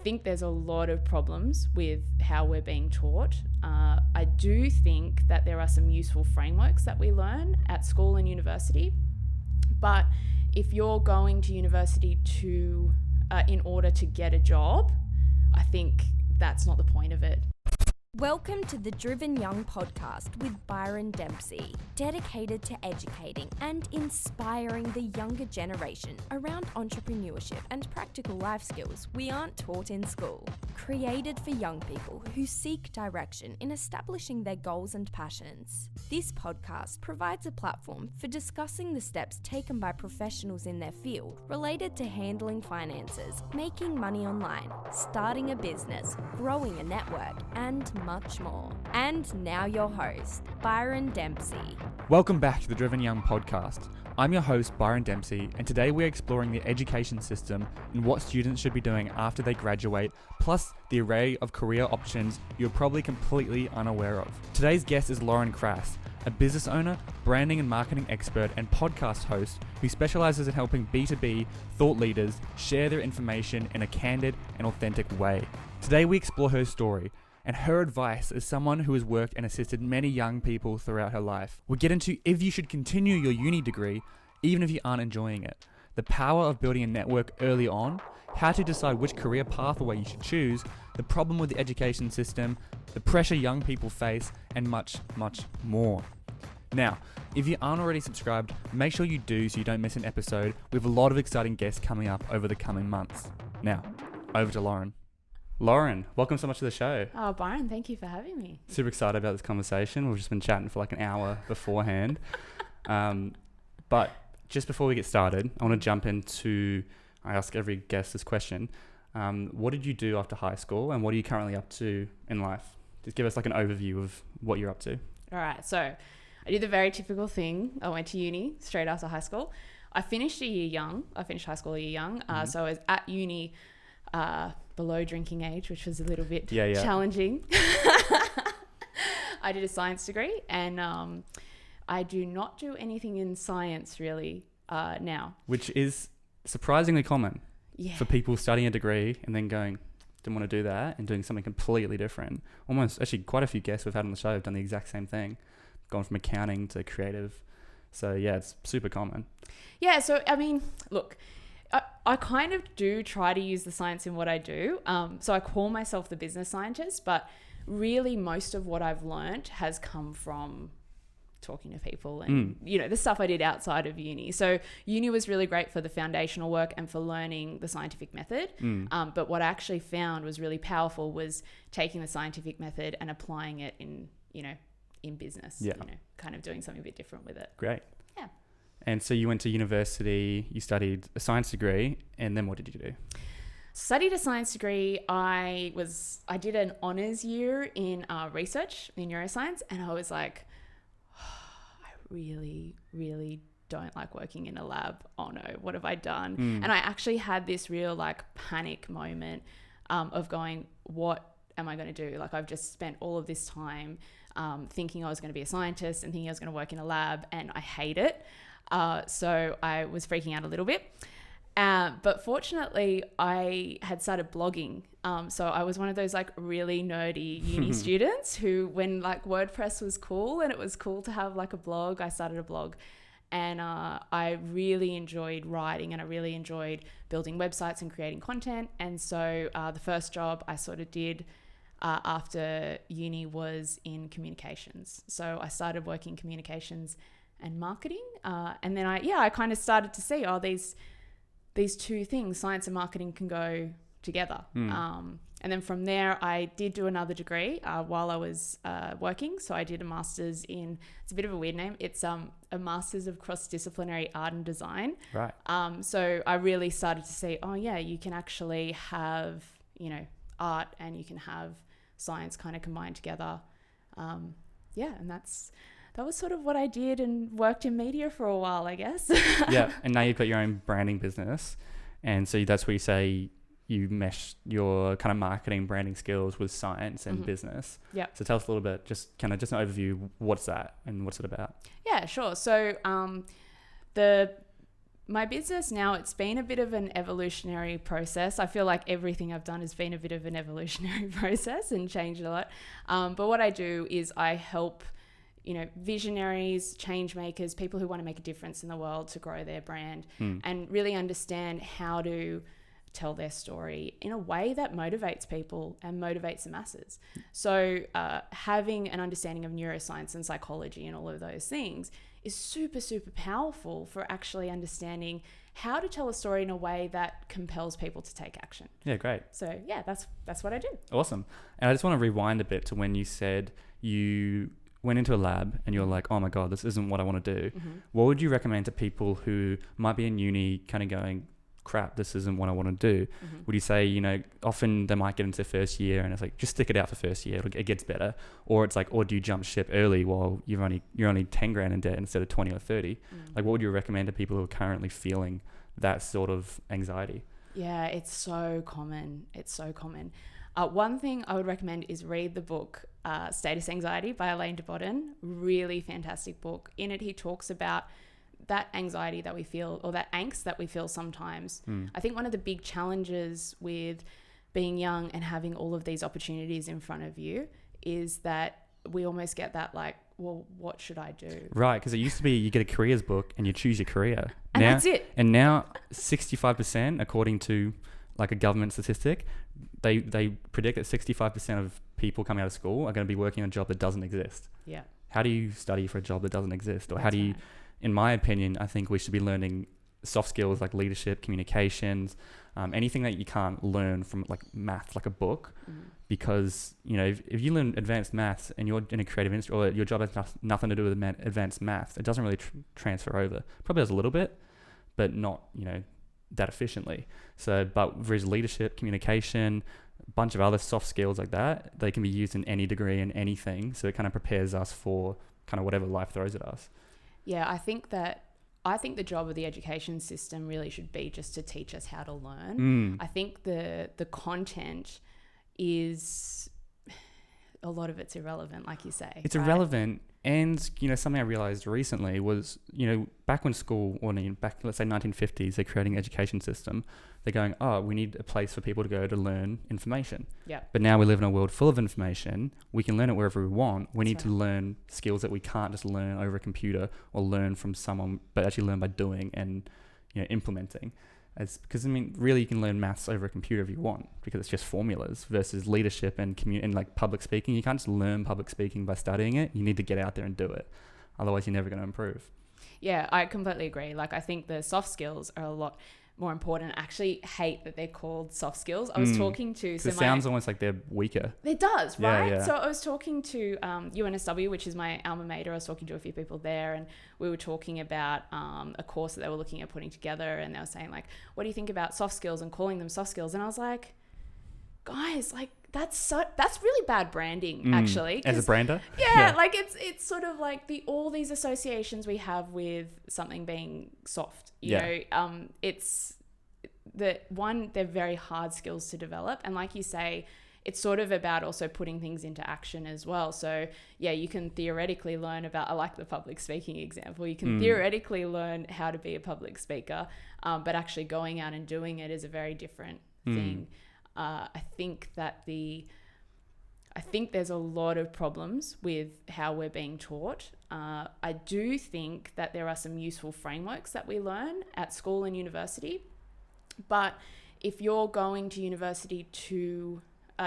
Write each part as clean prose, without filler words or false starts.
think there's a lot of problems with how we're being taught. I do think that there are some useful frameworks that we learn at school and university, but if you're going to university to in order to get a job, I think that's not the point of it. Welcome to the Driven Young podcast with Byron Dempsey, dedicated to educating and inspiring the younger generation around entrepreneurship and practical life skills we aren't taught in school. Created for young people who seek direction in establishing their goals and passions. This podcast provides a platform for discussing the steps taken by professionals in their field related to handling finances, making money online, starting a business, growing a network, and much more. And now your host, Byron Dempsey. Welcome back to the Driven Young podcast. I'm your host, Byron Dempsey, and today we're exploring the education system and what students should be doing after they graduate, plus the array of career options you're probably completely unaware of. Today's guest is Lauren Krass, a business owner, branding and marketing expert, and podcast host who specialises in helping B2B thought leaders share their information in a candid and authentic way. Today we explore her story and her advice as someone who has worked and assisted many young people throughout her life. We get into if you should continue your uni degree, even if you aren't enjoying it, the power of building a network early on, how to decide which career pathway you should choose, the problem with the education system, the pressure young people face, and much, much more. Now, if you aren't already subscribed, make sure you do so you don't miss an episode. We have a lot of exciting guests coming up over the coming months. Now, over to Lauren. Lauren, welcome so much to the show. Oh, Byron, thank you for having me. Super excited about this conversation. We've just been chatting for like an hour beforehand. But just before we get started, I want to jump into, I ask every guest this question. What did you do after high school and what are you currently up to in life? Just give us like an overview of what you're up to. All right, so I did the very typical thing. I went to uni straight after high school. I finished a year young. I finished high school a year young. So I was at uni below drinking age, which was a little bit challenging. I did a science degree and I do not do anything in science really now. Which is surprisingly common for people studying a degree and then going, didn't want to do that and doing something completely different. Almost, actually quite a few guests we've had on the show have done the exact same thing, gone from accounting to creative. So yeah, it's super common. Yeah, so I mean, look, I kind of do try to use the science in what I do. So I call myself the business scientist, but really most of what I've learned has come from talking to people and, you know, the stuff I did outside of uni. So uni was really great for the foundational work and for learning the scientific method. But what I actually found was really powerful was taking the scientific method and applying it in, you know, in business, you know, kind of doing something a bit different with it. Great. Yeah. And so you went to university, you studied a science degree, and then what did you do? Studied a science degree. I did an honours year in research in neuroscience, and I was like, I really, really don't like working in a lab. Oh no, what have I done? And I actually had this real like panic moment of going, what am I going to do? Like I've just spent all of this time thinking I was going to be a scientist and thinking I was going to work in a lab, and I hate it. So I was freaking out a little bit. But fortunately, I had started blogging. So I was one of those like really nerdy uni students who, when like WordPress was cool and it was cool to have like a blog, I started a blog. And I really enjoyed writing and I really enjoyed building websites and creating content. And so the first job I sort of did after uni was in communications. So I started working communications and marketing. And then I kind of started to see, these two things, science and marketing, can go together. And then from there, I did do another degree while I was working. So I did a master's in, it's a bit of a weird name. It's a master's of cross-disciplinary art and design. Right. So I really started to see, oh yeah, you can actually have, you know, art and you can have science kind of combined together. And that was sort of what I did and worked in media for a while, I guess. Yeah. And now you've got your own branding business. And so that's where you say you mesh your kind of marketing branding skills with science and business. Yeah. So tell us a little bit, just an overview. What's that and what's it about? Yeah, sure. So the my business now, it's been a bit of an evolutionary process. I feel like everything I've done has been a bit of an evolutionary process and changed a lot. But what I do is I help, visionaries, change makers, people who want to make a difference in the world to grow their brand and really understand how to tell their story in a way that motivates people and motivates the masses. So having an understanding of neuroscience and psychology and all of those things is super, super powerful for actually understanding how to tell a story in a way that compels people to take action. Yeah, great. So yeah, that's what I do. Awesome. And I just want to rewind a bit to when you said you went into a lab and you're like, oh my God, this isn't what I want to do. What would you recommend to people who might be in uni kind of going, crap, this isn't what I want to do? Would you say, often they might get into first year and it's like, just stick it out for first year, it gets better? Or it's like, or do you jump ship early while you're only 10 grand in debt instead of 20 or 30? Like, what would you recommend to people who are currently feeling that sort of anxiety? Yeah, it's so common. One thing I would recommend is read the book Status Anxiety by Alain de Botton. Really fantastic book. In it, he talks about that anxiety that we feel, or that angst that we feel sometimes. I think one of the big challenges with being young and having all of these opportunities in front of you is that we almost get that like, well, what should I do? Right, because it used to be you get a careers book and you choose your career. And that's it. And now 65%, according to like a government statistic, they predict that 65% of people coming out of school are going to be working on a job that doesn't exist. Yeah. How do you study for a job that doesn't exist? Or That's how do you... right. In my opinion, I think we should be learning soft skills like leadership, communications, anything that you can't learn from like math, like a book, because, if you learn advanced maths and you're in a creative industry or your job has nothing to do with advanced maths, it doesn't really transfer over. Probably does a little bit, but not, that efficiently. So, but there's leadership, communication, a bunch of other soft skills like that, they can be used in any degree in anything. So it kind of prepares us for kind of whatever life throws at us. Yeah, I think the job of the education system really should be just to teach us how to learn. I think the content is, a lot of it's irrelevant, like you say. It's irrelevant. And, something I realized recently was, back when school, or back, let's say 1950s, they're creating an education system. They're going, oh, we need a place for people to go to learn information. Yeah. But now we live in a world full of information. We can learn it wherever we want. We need That's to right. learn skills that we can't just learn over a computer or learn from someone, but actually learn by doing and, implementing. Because really you can learn maths over a computer if you want, because it's just formulas, versus leadership and like public speaking. You can't just learn public speaking by studying it. You need to get out there and do it. Otherwise, you're never going to improve. Yeah, I completely agree. Like, I think the soft skills are a lot more important. I actually hate that they're called soft skills. I was talking to... It sounds almost like they're weaker. It does, right? Yeah. So I was talking to UNSW, which is my alma mater. I was talking to a few people there, and we were talking about a course that they were looking at putting together, and they were saying, like, what do you think about soft skills and calling them soft skills? And I was like, guys, like, that's really bad branding, actually. As a brander? Yeah, like it's sort of like all these associations we have with something being soft. You know, it's they're very hard skills to develop, and like you say, it's sort of about also putting things into action as well. So yeah, you can theoretically learn about, I like the public speaking example, you can theoretically learn how to be a public speaker, but actually going out and doing it is a very different thing. I think there's a lot of problems with how we're being taught. I do think that there are some useful frameworks that we learn at school and university, but if you're going to university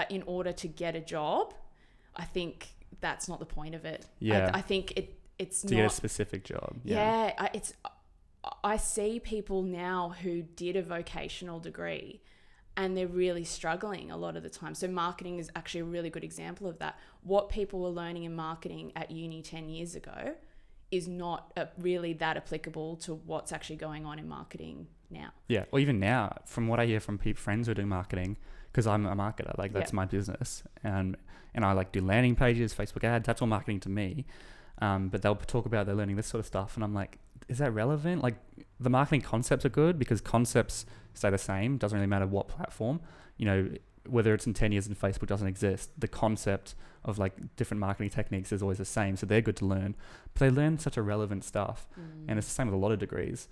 in order to get a job, I think that's not the point of it. Yeah. I think it's to not... get a specific job. I see people now who did a vocational degree and they're really struggling a lot of the time. So marketing is actually a really good example of that. What people were learning in marketing at uni 10 years ago is not really that applicable to what's actually going on in marketing now. Yeah, or even now, from what I hear from friends who are doing marketing, because I'm a marketer, like that's my business. And I like do landing pages, Facebook ads, that's all marketing to me. But they'll talk about they're learning this sort of stuff. And I'm like, is that relevant? Like, the marketing concepts are good because concepts stay the same. Doesn't really matter what platform, whether it's in 10 years and Facebook doesn't exist, the concept of like different marketing techniques is always the same. So they're good to learn, but they learn such irrelevant stuff. And it's the same with a lot of degrees.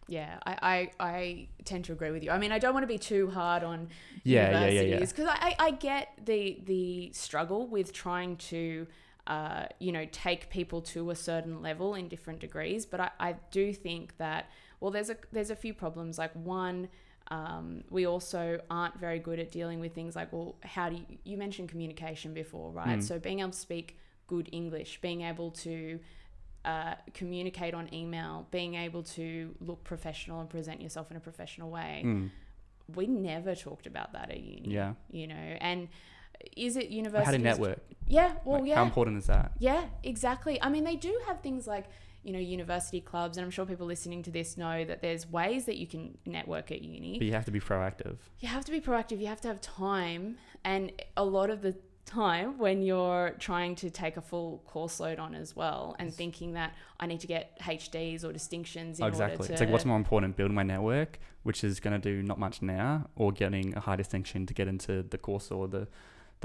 Yeah, I tend to agree with you. I mean, I don't want to be too hard on Yeah. universities because I get the struggle with trying to, take people to a certain level in different degrees. But I do think that, well, there's a few problems. Like one, we also aren't very good at dealing with things like, well, how do you mentioned communication before, right? So being able to speak good English, being able to communicate on email, being able to look professional and present yourself in a professional way. We never talked about that at uni. Yeah. And is it university? How to network. Yeah. Well, How important is that? Yeah, exactly. I mean, they do have things like, university clubs, and I'm sure people listening to this know that there's ways that you can network at uni. But you have to be proactive. You have to be proactive. You have to have time. And a lot of the time when you're trying to take a full course load on as well and thinking that I need to get HDs or distinctions in order to... It's like, what's more important, building my network, which is going to do not much now, or getting a high distinction to get into the course or the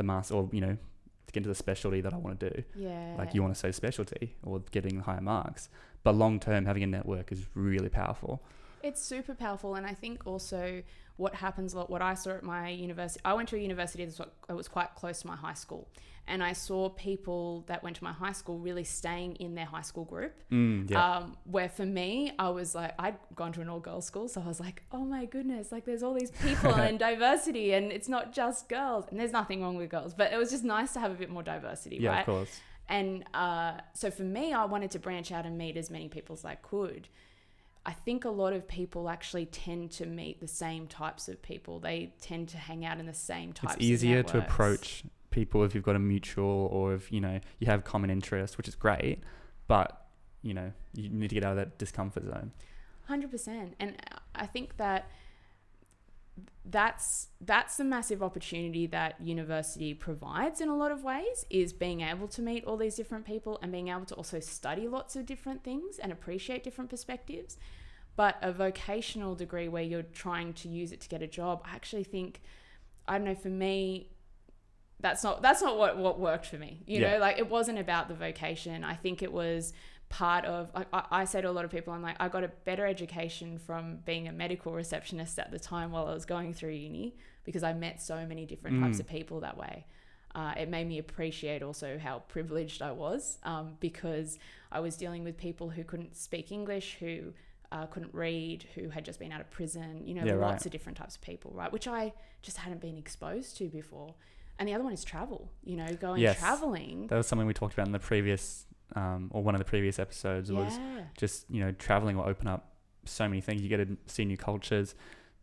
master, or, to get into the specialty that I want to do. Yeah. Like you want to say specialty or getting higher marks. But long term, having a network is really powerful. It's super powerful. And I think also what happens a lot, what I saw at my university, I went to a university that was quite close to my high school. And I saw people that went to my high school really staying in their high school group. Where for me, I was like, I'd gone to an all-girls school. So I was like, oh my goodness, like there's all these people and diversity and it's not just girls. And there's nothing wrong with girls, but it was just nice to have a bit more diversity, right? Yeah, of course. And so for me, I wanted to branch out and meet as many people as I could. I think a lot of people actually tend to meet the same types of people. They tend to hang out in the same types of networks. It's easier to approach people if you've got a mutual, or if, you have common interest, which is great, but, you need to get out of that discomfort zone. 100%. And I think that's the massive opportunity that university provides in a lot of ways, is being able to meet all these different people and being able to also study lots of different things and appreciate different perspectives. But a vocational degree where you're trying to use it to get a job, I actually think, I don't know, for me, that's not what worked for me. Like it wasn't about the vocation. I think it was part of, I say to a lot of people, I'm like, I got a better education from being a medical receptionist at the time while I was going through uni, because I met so many different types of people that way. It made me appreciate also how privileged I was, because I was dealing with people who couldn't speak English, who couldn't read, who had just been out of prison, lots of different types of people, right? Which I just hadn't been exposed to before. And the other one is travel, traveling. That was something we talked about in the previous or one of the previous episodes, was just, traveling will open up so many things. You get to see new cultures,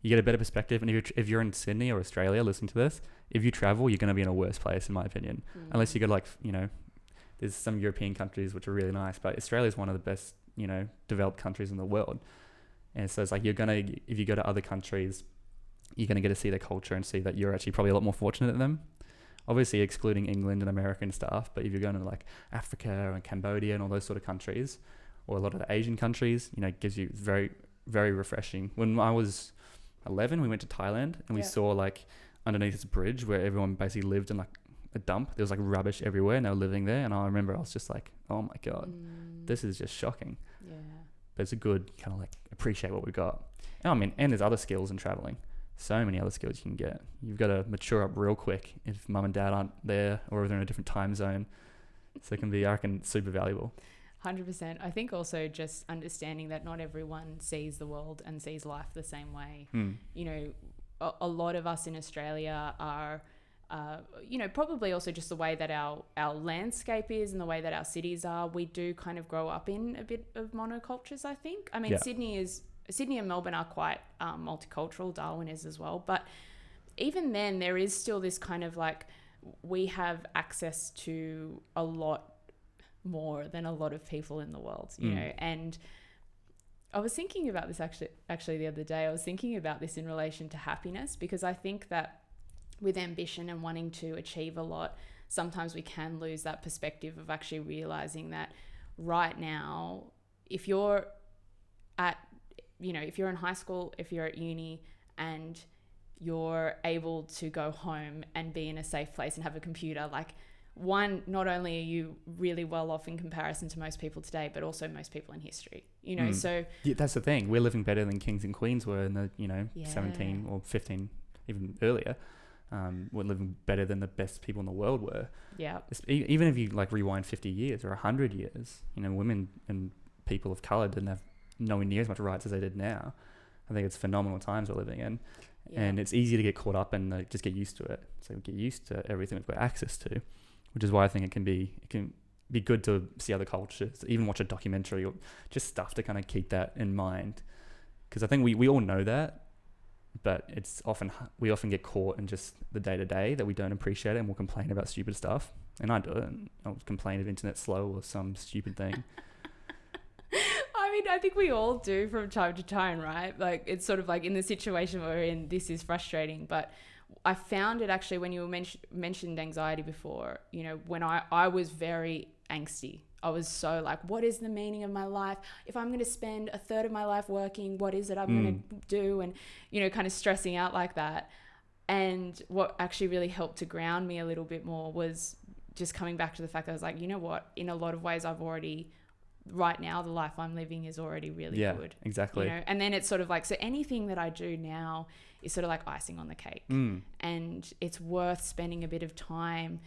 you get a better perspective. And if you're in Sydney or Australia listening to this, if you travel, you're going to be in a worse place, in my opinion. Unless you go there's some European countries which are really nice, but Australia is one of the best, developed countries in the world. And so it's like, if you go to other countries, you're going to get to see their culture and see that you're actually probably a lot more fortunate than them. Obviously excluding England and America and stuff, but if you're going to like Africa and Cambodia and all those sort of countries, or a lot of the Asian countries, it gives you very, very refreshing. When I was 11, we went to Thailand and we saw like underneath this bridge where everyone basically lived in like a dump. There was like rubbish everywhere and they were living there. And I remember I was just like, oh my God, this is just shocking. Yeah. But it's a good kind of like appreciate what we got. And there's other skills in traveling. So many other skills you can get. You've got to mature up real quick if mum and dad aren't there, or if they're in a different time zone. So it can be, I reckon, super valuable. 100%. I think also just understanding that not everyone sees the world and sees life the same way. A lot of us in Australia are, probably also just the way that our landscape is and the way that our cities are. We do kind of grow up in a bit of monocultures, I think. I mean, Sydney and Melbourne are quite multicultural. Darwin is as well. But even then, there is still this kind of like, we have access to a lot more than a lot of people in the world, you know. And I was thinking about this actually the other day. I was thinking about this in relation to happiness, because I think that with ambition and wanting to achieve a lot, sometimes we can lose that perspective of actually realizing that right now, if you're in high school, if you're at uni and you're able to go home and be in a safe place and have a computer, like one, not only are you really well off in comparison to most people today, but also most people in history, you know. So yeah, that's the thing. We're living better than kings and queens were in the 17 or 15, even earlier. We're living better than the best people in the world were. Yeah. Even if you like rewind 50 years or 100 years, women and people of color didn't have nowhere near as much rights as they did now. I think it's phenomenal times we're living in. Yeah. And it's easy to get caught up and just get used to it. So we get used to everything we've got access to, which is why I think it can be good to see other cultures, even watch a documentary or just stuff to kind of keep that in mind. Because I think we all know that, but we often get caught in just the day-to-day that we don't appreciate it, and we'll complain about stupid stuff. And I do it. And I'll complain if internet's slow or some stupid thing. I mean, I think we all do from time to time, right? Like, it's sort of like in the situation we're in, this is frustrating. But I found it actually when you mentioned anxiety before, when I was very angsty. I was so like, what is the meaning of my life? If I'm going to spend a third of my life working, what is it I'm going to do? And, kind of stressing out like that. And what actually really helped to ground me a little bit more was just coming back to the fact that I was like, you know what? In a lot of ways, right now, the life I'm living is already really good. Yeah, exactly. And then it's sort of like, so anything that I do now is sort of like icing on the cake. And it's worth spending a bit of time,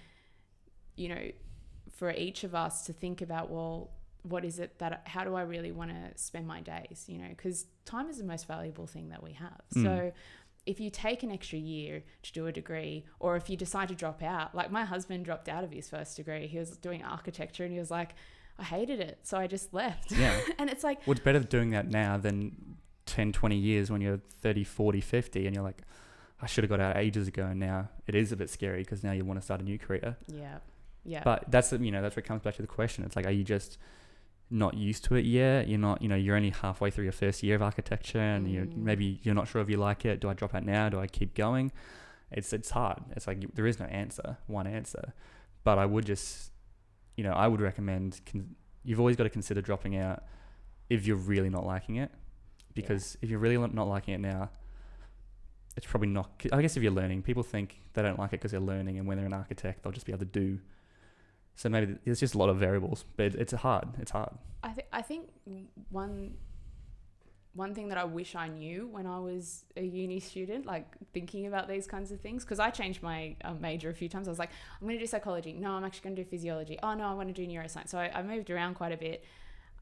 for each of us to think about, well, what is it how do I really want to spend my days? Because time is the most valuable thing that we have. So if you take an extra year to do a degree, or if you decide to drop out, like my husband dropped out of his first degree, he was doing architecture and he was like, I hated it, so I just left. Yeah. And it's like, well, it's better doing that now than 10, 20 years when you're 30, 40, 50 and you're like, I should have got out ages ago. And now it is a bit scary because now you want to start a new career. Yeah. Yeah. But that's where it comes back to the question. It's like, are you just not used to it yet? You're not, you're only halfway through your first year of architecture and maybe you're not sure if you like it. Do I drop out now? Do I keep going? It's hard. It's like, there is no one answer. But I would just, I would recommend, you've always got to consider dropping out if you're really not liking it. Because if you're really not liking it now, it's probably not, I guess if you're learning, people think they don't like it because they're learning, and when they're an architect, they'll just be able to do. So maybe there's just a lot of variables, but it's hard. I think one thing that I wish I knew when I was a uni student, like thinking about these kinds of things, because I changed my major a few times. I was like, I'm going to do psychology. No, I'm actually going to do physiology. Oh no, I want to do neuroscience. So I moved around quite a bit.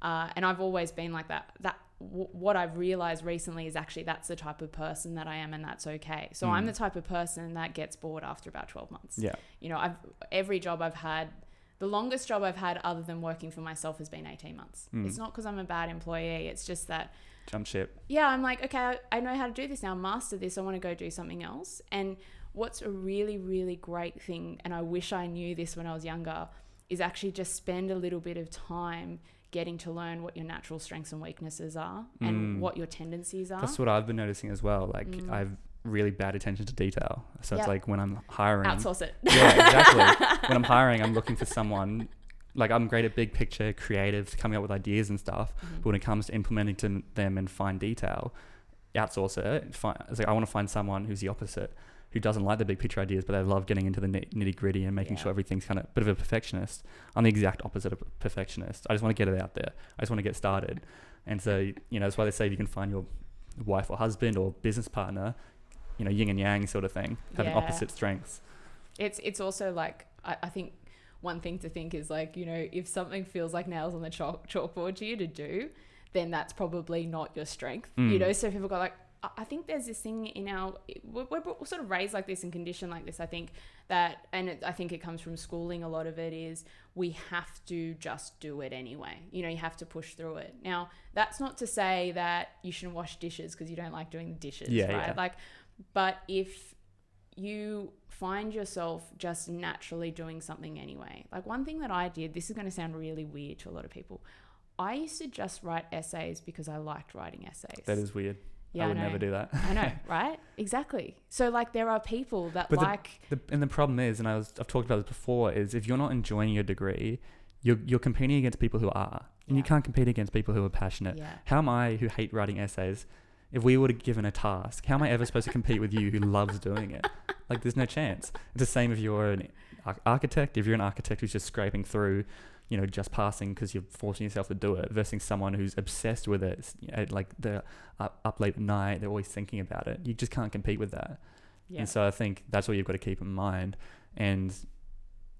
And I've always been like that. What I've realized recently is actually that's the type of person that I am, and that's okay. So I'm the type of person that gets bored after about 12 months. Yeah. Every job I've had, the longest job I've had other than working for myself has been 18 months. It's not because I'm a bad employee. It's just that jump ship. Yeah. I'm like, okay, I know how to do this now. Master this. I want to go do something else. And what's a really, really great thing, and I wish I knew this when I was younger, is actually just spend a little bit of time getting to learn what your natural strengths and weaknesses are and what your tendencies are. That's what I've been noticing as well. Like I've really bad attention to detail. So it's like when I'm hiring, outsource it. Yeah, exactly. When I'm hiring, I'm looking for someone, like I'm great at big picture, creative, coming up with ideas and stuff. But when it comes to implementing them in fine detail, outsource it. It's like, I want to find someone who's the opposite, who doesn't like the big picture ideas, but they love getting into the nitty gritty and making sure everything's kind of a bit of a perfectionist. I'm the exact opposite of a perfectionist. I just want to get it out there. I just want to get started. And so, that's why they say if you can find your wife or husband or business partner, yin and yang sort of thing, having opposite strengths. It's also like, I think one thing to think is like, if something feels like nails on the chalkboard to you to do, then that's probably not your strength. So people go like, I think there's this thing in we're sort of raised like this and conditioned like this. I think that, I think it comes from schooling. A lot of it is we have to just do it anyway. You have to push through it. Now, that's not to say that you shouldn't wash dishes because you don't like doing the dishes, right? Yeah. Like, but if you find yourself just naturally doing something anyway, like one thing that I did, this is going to sound really weird to a lot of people. I used to just write essays because I liked writing essays. That is weird. Yeah, I would never do that. I know, right? Exactly. So like there are people that and the problem is, and I've talked about this before, is if you're not enjoying your degree, you're competing against people who are, and you can't compete against people who are passionate. Yeah. How am I, who hate writing essays, if we were given a task, how am I ever supposed to compete with you who loves doing it? Like there's no chance. It's the same if you're architect, if you're an architect who's just scraping through, just passing because you're forcing yourself to do it, versus someone who's obsessed with it, like they're up late at night, they're always thinking about it. You just can't compete with that. And so I think that's what you've got to keep in mind. And,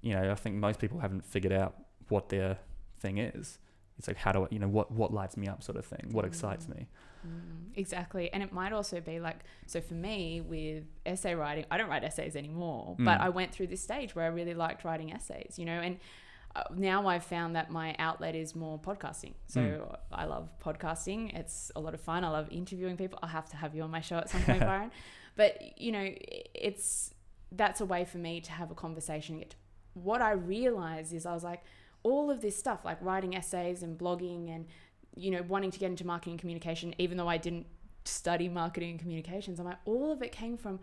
I think most people haven't figured out what their thing is. It's like, how do I, what lights me up sort of thing, what excites me. Exactly. And it might also be like, so for me with essay writing, I don't write essays anymore, but I went through this stage where I really liked writing essays, and now I've found that my outlet is more podcasting. So I love podcasting. It's a lot of fun. I love interviewing people. I'll have to have you on my show at some point, Byron. But, that's a way for me to have a conversation. What I realized is I was like, all of this stuff, like writing essays and blogging and, wanting to get into marketing and communication, even though I didn't study marketing and communications, I'm like, all of it came from,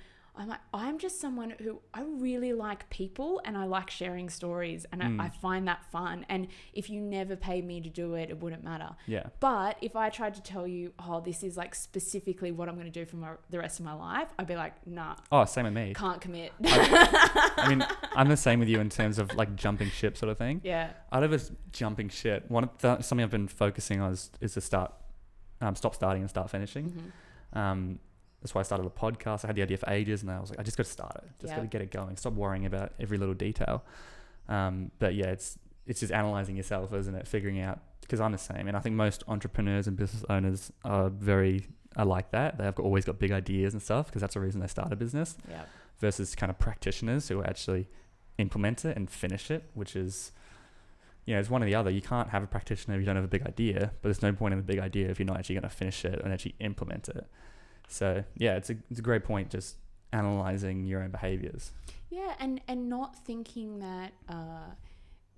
I'm just someone who I really like people and I like sharing stories and I find that fun. And if you never paid me to do it, it wouldn't matter. Yeah. But if I tried to tell you, this is like specifically what I'm going to do for the rest of my life, I'd be like, nah. Oh, same with me. Can't commit. I mean, I'm the same with you in terms of like jumping ship sort of thing. Yeah. Out of this jumping ship, something I've been focusing on is to stop starting and start finishing. That's why I started a podcast. I had the idea for ages and I was like, I just got to start it. Just got to get it going. Stop worrying about every little detail. But yeah, it's just analyzing yourself, isn't it? Figuring out, because I'm the same. And I think most entrepreneurs and business owners are like that. They've always got big ideas and stuff because that's the reason they start a business. Yeah. Versus kind of practitioners who actually implement it and finish it, which is, it's one or the other. You can't have a practitioner if you don't have a big idea, but there's no point in the big idea if you're not actually going to finish it and actually implement it. So yeah, it's a great point, just analyzing your own behaviors. Yeah, and not thinking that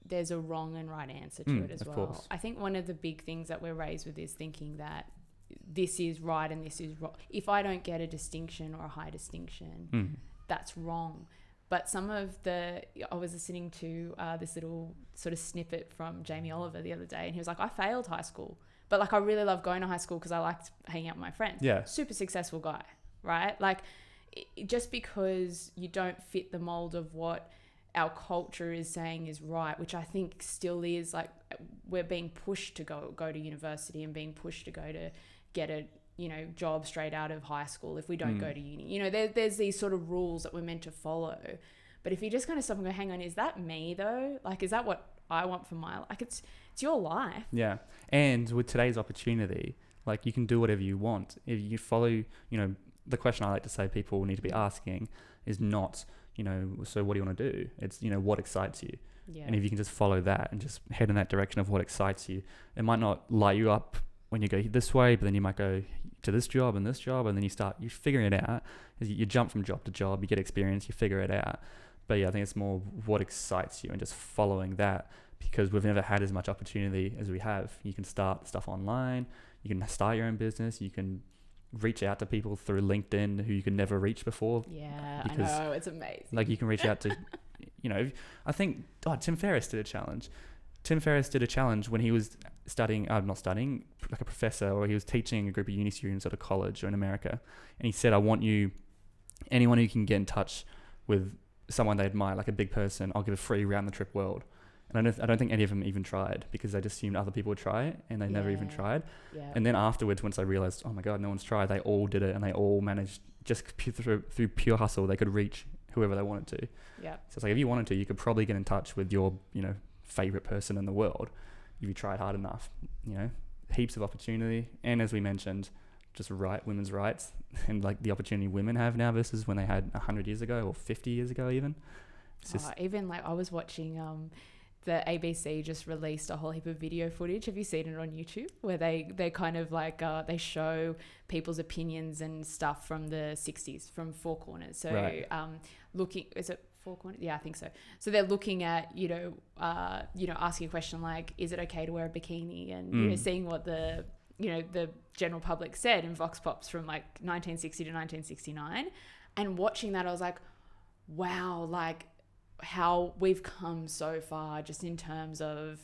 there's a wrong and right answer to it as well. Course. I think one of the big things that we're raised with is thinking that this is right and this is wrong. If I don't get a distinction or a high distinction, that's wrong. But I was listening to this little sort of snippet from Jamie Oliver the other day, and he was like, I failed high school. But like, I really loved going to high school because I liked hanging out with my friends. Yeah. Super successful guy, right? Like, just because you don't fit the mold of what our culture is saying is right, which I think still is, like, we're being pushed to go to university and being pushed to go to get a, job straight out of high school if we don't go to uni. There's these sort of rules that we're meant to follow. But if you just kind of stop and go, hang on, is that me though? Like, is that what I want for my life? Like, it's your life. Yeah. And with today's opportunity, like, you can do whatever you want. If you follow, the question I like to say people need to be asking is not, so what do you want to do? It's, what excites you? Yeah. And if you can just follow that and just head in that direction of what excites you, it might not light you up when you go this way, but then you might go to this job, and then you figuring it out. You jump from job to job, you get experience, you figure it out. But yeah, I think it's more what excites you and just following that, because we've never had as much opportunity as we have. You can start stuff online, you can start your own business, you can reach out to people through LinkedIn who you could never reach before. Yeah, I know, it's amazing. Like, you can reach out to, I think, Tim Ferriss did a challenge. Tim Ferriss did a challenge when he was not studying, like a professor, or he was teaching a group of uni students at a college or in America. And he said, I want anyone who can get in touch with someone they admire, like a big person, I'll give a free round the trip world. And I don't think any of them even tried, because they just assumed other people would try it, and they never even tried. Yeah. And then afterwards, once I realized, oh my God, no one's tried, they all did it, and they all managed, just through pure hustle, they could reach whoever they wanted to. Yeah. So it's like, if you wanted to, you could probably get in touch with your, favorite person in the world if you tried hard enough. Heaps of opportunity. And as we mentioned, just women's rights, and like the opportunity women have now versus when they had 100 years ago or 50 years ago even. Even like, I was watching the ABC just released a whole heap of video footage. Have you seen it on YouTube? Where they kind of like, they show people's opinions and stuff from the 60s, from Four Corners. So right. Is it Four Corners? Yeah, I think so. So they're looking at, asking a question like, is it okay to wear a bikini? And, seeing what the general public said in Vox Pops from like 1960 to 1969. And watching that, I was like, wow, like, how we've come so far just in terms of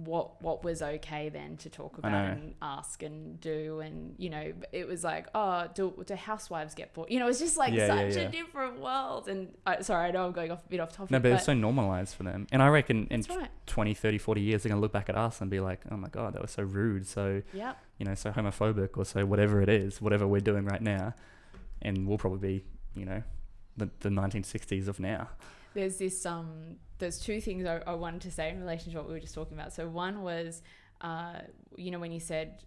what was okay then to talk about and ask and do. And, you know, it was like, oh, do housewives get bored? You know, it's just like such a different world. And sorry, I know I'm going off a bit off topic. No, but it's so normalized for them. And I reckon in 20, 30, 40 years, they're going to look back at us and be like, oh my God, that was so rude. So, you know, so homophobic, or so whatever it is, whatever we're doing right now. And we'll probably be, you know, the 1960s of now. There's this, there's two things I wanted to say in relation to what we were just talking about. So one was, you know, when you said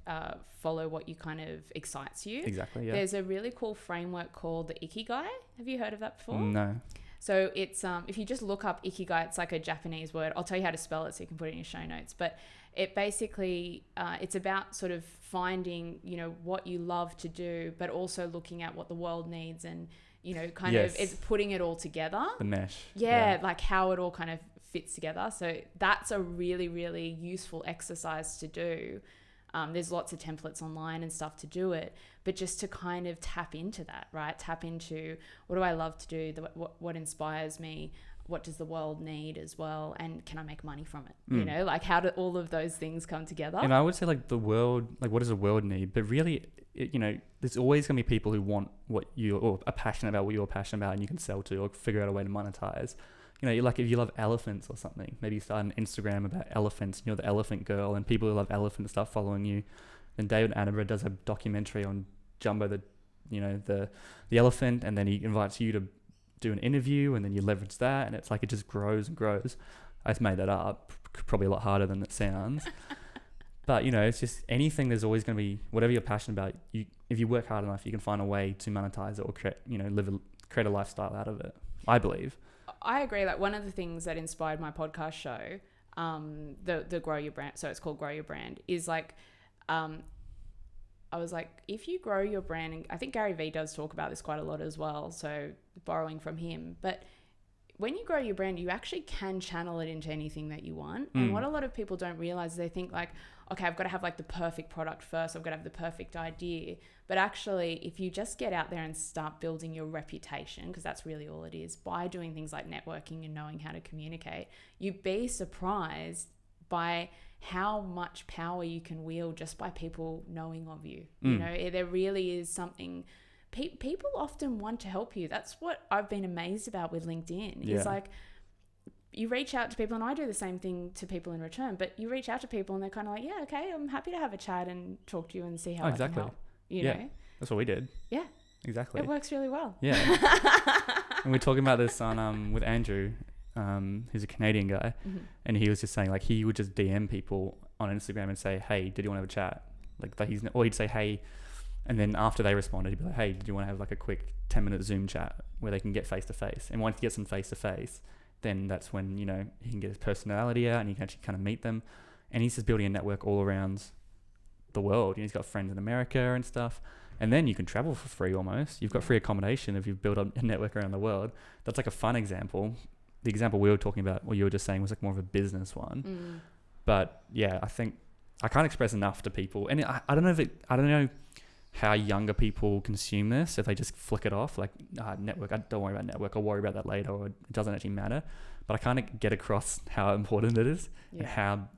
follow what you kind of excites you. Exactly, yeah. There's a really cool framework called the Ikigai. Have you heard of that before? No. So it's, if you just look up Ikigai, it's like a Japanese word. I'll tell you how to spell it so you can put it in your show notes. But it basically, it's about sort of finding, you know, what you love to do, but also looking at what the world needs and, you know, kind of it's putting it all together. The mesh. Yeah, like how it all kind of fits together. So that's a really, really useful exercise to do. There's lots of templates online and stuff to do it, but just to kind of tap into that, right? Tap into what do I love to do? What inspires me? What does the world need as well? And can I make money from it? You know, like how do all of those things come together? And I would say like the world, like what does the world need? But really, you know, there's always going to be people who want what you, or are passionate about what you're passionate about and you can sell to, or figure out a way to monetize. You know, like if you love elephants or something, maybe you start an Instagram about elephants and you're the elephant girl and people who love elephants start following you. Then David Attenborough does a documentary on Jumbo, the elephant, and then he invites you to do an interview and then you leverage that, and it's like it just grows and grows. I've made that up, probably a lot harder than it sounds. But, you know, it's just anything, there's always going to be, whatever you're passionate about, if you work hard enough, you can find a way to monetize it or create a lifestyle out of it, I believe. I agree. Like one of the things that inspired my podcast show, the Grow Your Brand, so it's called Grow Your Brand, is like, I was like, if you grow your brand, and I think Gary Vee does talk about this quite a lot as well, so borrowing from him, but when you grow your brand, you actually can channel it into anything that you want. And what a lot of people don't realize is they think like, okay, I've got to have like the perfect product first. I've got to have the perfect idea. But actually, if you just get out there and start building your reputation, because that's really all it is, by doing things like networking and knowing how to communicate, you'd be surprised by how much power you can wield just by people knowing of you. You know, there really is something. People often want to help you. That's what I've been amazed about with LinkedIn. It's like you reach out to people, and I do the same thing to people in return, but you reach out to people and they're kind of like, yeah, okay, I'm happy to have a chat and talk to you and see how I can help. You know? That's what we did. Yeah. Exactly. It works really well. Yeah. And we're talking about this on with Andrew, who's a Canadian guy, and he was just saying like he would just DM people on Instagram and say, hey, did you want to have a chat? Or he'd say, hey, and then after they responded, he'd be like, hey, did you want to have like a quick 10-minute Zoom chat where they can get face-to-face? And once you get some face-to-face, then that's when, you know, he can get his personality out and you can actually kind of meet them. And he's just building a network all around the world. You know, he's got friends in America and stuff. And then you can travel for free almost. You've got free accommodation if you've built up a network around the world. That's like a fun example. The example we were talking about, or you were just saying, was like more of a business one. But yeah, I think I can't express enough to people. And I don't know how younger people consume this, if they just flick it off, like network, don't worry about network, I'll worry about that later, or it doesn't actually matter. But I kind of get across how important it is and how,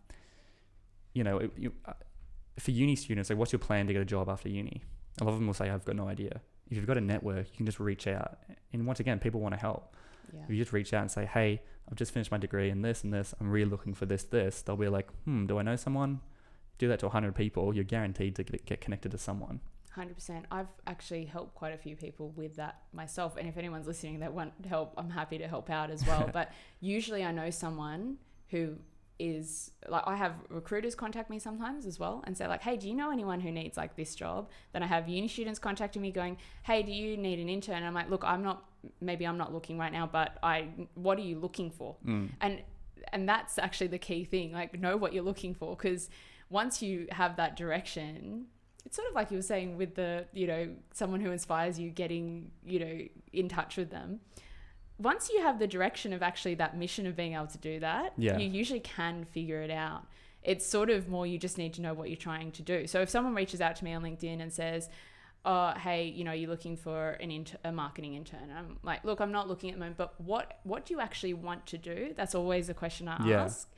you know, for uni students, like what's your plan to get a job after uni? A lot of them will say, I've got no idea. If you've got a network, you can just reach out. And once again, people want to help. If you just reach out and say, hey, I've just finished my degree in this and this, I'm really looking for this, they'll be like, do I know someone? Do that to 100 people, you're guaranteed to get connected to someone. 100%. I've actually helped quite a few people with that myself. And if anyone's listening that want help, I'm happy to help out as well. But usually I know someone who is like, I have recruiters contact me sometimes as well and say like, hey, do you know anyone who needs like this job? Then I have uni students contacting me going, hey, do you need an intern? And I'm like, look, maybe I'm not looking right now, but what are you looking for? And that's actually the key thing, like know what you're looking for, because once you have that direction, it's sort of like you were saying with the, you know, someone who inspires you getting, you know, in touch with them. Once you have the direction of actually that mission of being able to do that, you usually can figure it out. It's sort of more you just need to know what you're trying to do. So if someone reaches out to me on LinkedIn and says, oh, hey, you know, you're looking for a marketing intern. And I'm like, look, I'm not looking at the moment, but what do you actually want to do? That's always a question I ask.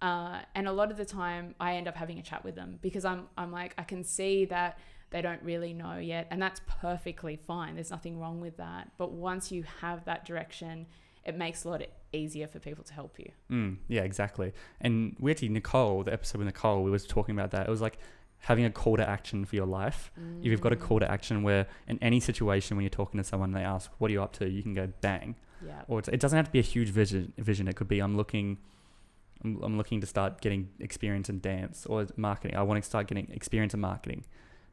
And a lot of the time I end up having a chat with them because I'm like, I can see that they don't really know yet, and that's perfectly fine. There's nothing wrong with that. But once you have that direction, it makes a lot easier for people to help you. Yeah, exactly. And we actually, Nicole, the episode with Nicole, we was talking about that. It was like having a call to action for your life. If you've got a call to action where in any situation when you're talking to someone and they ask, what are you up to? You can go bang. Yeah. Or it doesn't have to be a huge vision. It could be I'm looking to start getting experience in dance or marketing. I want to start getting experience in marketing.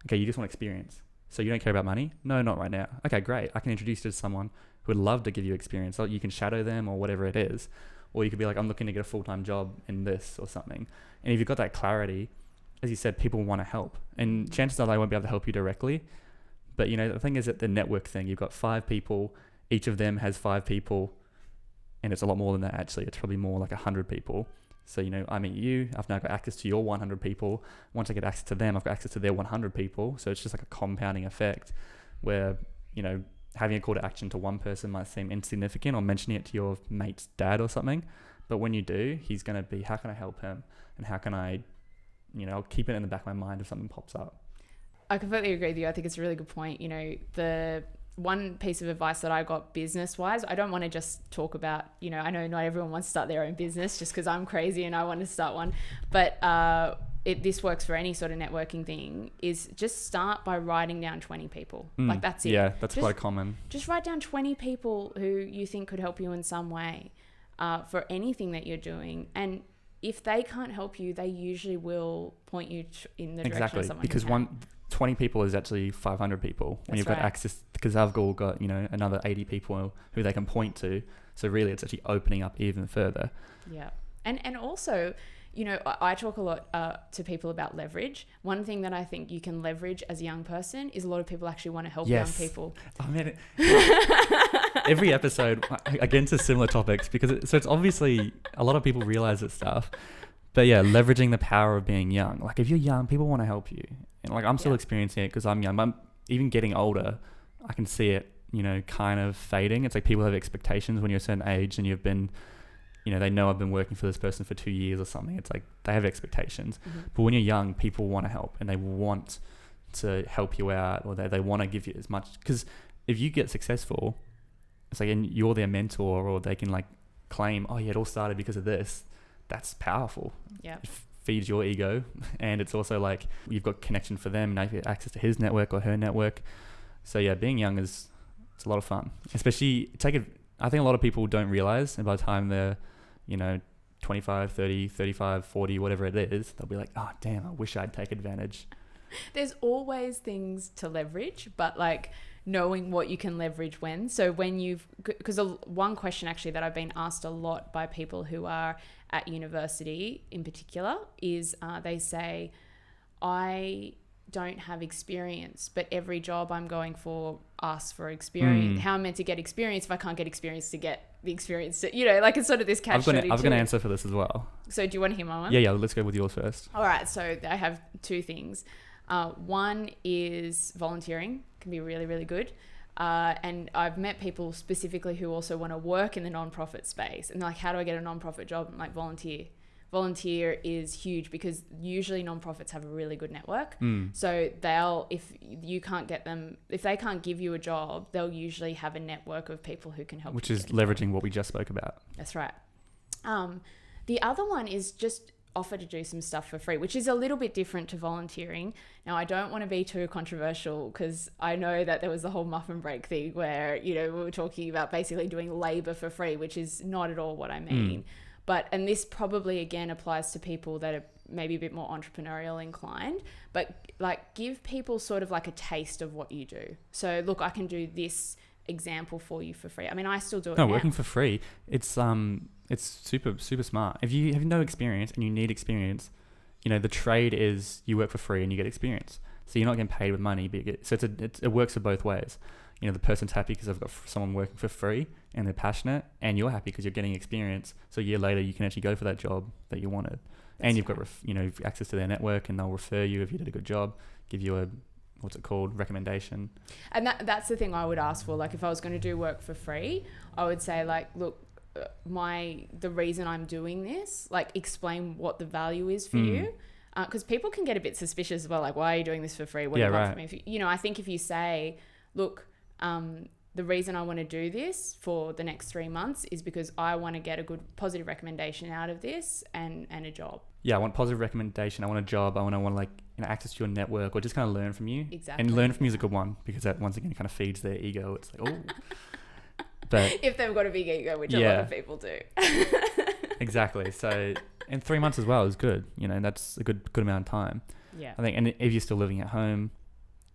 Okay, you just want experience. So you don't care about money? No, not right now. Okay, great. I can introduce you to someone who would love to give you experience. So you can shadow them or whatever it is. Or you could be like, I'm looking to get a full-time job in this or something. And if you've got that clarity, as you said, people want to help. And chances are they won't be able to help you directly. But, the thing is that the network thing, you've got 5 people. Each of them has 5 people. And it's a lot more than that, actually. It's probably more like 100 people. So, I meet you, I've now got access to your 100 people. Once I get access to them, I've got access to their 100 people. So it's just like a compounding effect where, having a call to action to one person might seem insignificant, or mentioning it to your mate's dad or something. But when you do, he's going to be, how can I help him? And how can I, I'll keep it in the back of my mind if something pops up. I completely agree with you. I think it's a really good point. The one piece of advice that I got business-wise, I don't want to just talk about, I know not everyone wants to start their own business just because I'm crazy and I want to start one, but this works for any sort of networking thing, is just start by writing down 20 people. Like, that's it. Yeah, that's quite common. Just write down 20 people who you think could help you in some way for anything that you're doing. And if they can't help you, they usually will point you in the direction of someone because who can. 20 people is actually 500 people when you've got access, because I've all got, another 80 people who they can point to. So really it's actually opening up even further. Yeah. And also, I talk a lot to people about leverage. One thing that I think you can leverage as a young person is a lot of people actually want to help young people. I mean, every episode, I get into similar topics because it's obviously a lot of people realize this stuff. But yeah, leveraging the power of being young. Like, if you're young, people want to help you. And like, I'm still experiencing it because I'm young. I'm even getting older. I can see it, kind of fading. It's like people have expectations when you're a certain age and you've been, they know I've been working for this person for 2 years or something. It's like they have expectations. Mm-hmm. But when you're young, people want to help and they want to help you out, or they want to give you as much. Because if you get successful, it's like, and you're their mentor, or they can like claim, oh yeah, it all started because of this. That's powerful. Yeah. It feeds your ego, and it's also like you've got connection for them, and you have access to his network or her network. So yeah, being young it's a lot of fun. Especially I think a lot of people don't realize, and by the time they're 25, 30, 35, 40, whatever it is, they'll be like, oh damn, I wish I'd take advantage. There's always things to leverage, but like knowing what you can leverage when. So when because one question actually that I've been asked a lot by people who are at university in particular is they say, I don't have experience, but every job I'm going for asks for experience. How am I meant to get experience if I can't get experience to get the experience to, like, it's sort of this catch-22. I've got an answer for this as well. So do you want to hear my one? Yeah, let's go with yours first. All right, so I have 2 things. One is volunteering can be really, really good. And I've met people specifically who also want to work in the non-profit space. And they're like, how do I get a non-profit job? I'm like, volunteer. Volunteer is huge because usually non-profits have a really good network. So if they can't give you a job, they'll usually have a network of people who can help you. Which is leveraging what we just spoke about. That's right. The other one is just offer to do some stuff for free, which is a little bit different to volunteering. Now, I don't want to be too controversial because I know that there was the whole muffin break thing where, we were talking about basically doing labor for free, which is not at all what I mean. And this probably again applies to people that are maybe a bit more entrepreneurial inclined, but like give people sort of like a taste of what you do. So look, I can do this example for you for free. I mean, I still do it now. Working for free, it's super, super smart. If you have no experience and you need experience, the trade is you work for free and you get experience. So you're not getting paid with money, but it works for both ways. The person's happy because I've got someone working for free and they're passionate, and you're happy because you're getting experience. So a year later, you can actually go for that job that you wanted. And you've got, access to their network, and they'll refer you if you did a good job, give you a, recommendation. And that's the thing I would ask for. Like, if I was going to do work for free, I would say, like, look, the reason I'm doing this, like explain what the value is for you. Because people can get a bit suspicious as well, like, why are you doing this for free? What do you want from me? If you know, I think if you say, look, the reason I want to do this for the next 3 months is because I want to get a good positive recommendation out of this and a job. Yeah, I want positive recommendation. I want a job. I want like, you know, access to your network, or just kind of learn from you. Exactly. And learn from you is a good one, because that once again kind of feeds their ego. It's like, oh. But if they've got a big ego, which a lot of people do. Exactly. So, and 3 months as well is good. You know, that's a good amount of time. Yeah. I think, and if you're still living at home,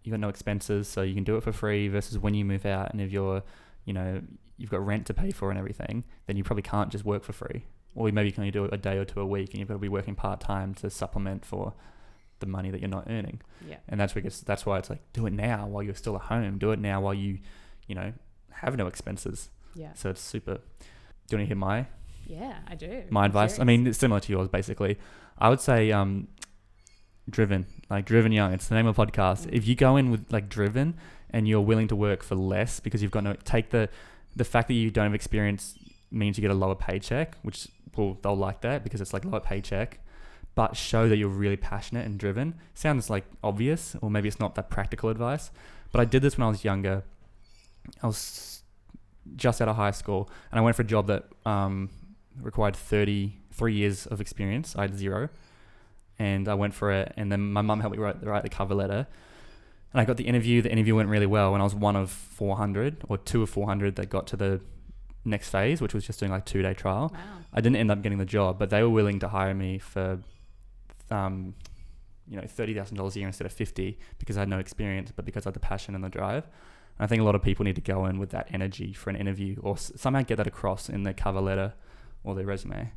you've got no expenses, so you can do it for free, versus when you move out and if you're, you know, you've got rent to pay for and everything, then you probably can't just work for free. Or maybe you can only do it a day or two a week, and you've got to be working part-time to supplement for the money that you're not earning. Yeah. And that's why it's like, do it now while you're still at home. Do it now while you know, have no expenses. Yeah. So it's super. Do you want to hear my I do. My advice? I mean, it's similar to yours, basically. I would say driven young. It's the name of the podcast. If you go in with like driven and you're willing to work for less because you've got take the fact that you don't have experience means you get a lower paycheck, which they'll like that because it's like lower paycheck, but show that you're really passionate and driven. Sounds like obvious, or maybe it's not that practical advice, but I did this when I was younger. I was just out of high school and I went for a job that required 33 years of experience. I had 0. And I went for it, and then my mum helped me write the cover letter. And I got the interview. The interview went really well, and I was one of 400 or 2 of 400 that got to the next phase, which was just doing like 2-day trial. Wow. I didn't end up getting the job, but they were willing to hire me for, $30,000 a year instead of 50 because I had no experience, but because I had the passion and the drive. And I think a lot of people need to go in with that energy for an interview, or somehow get that across in their cover letter or their resume.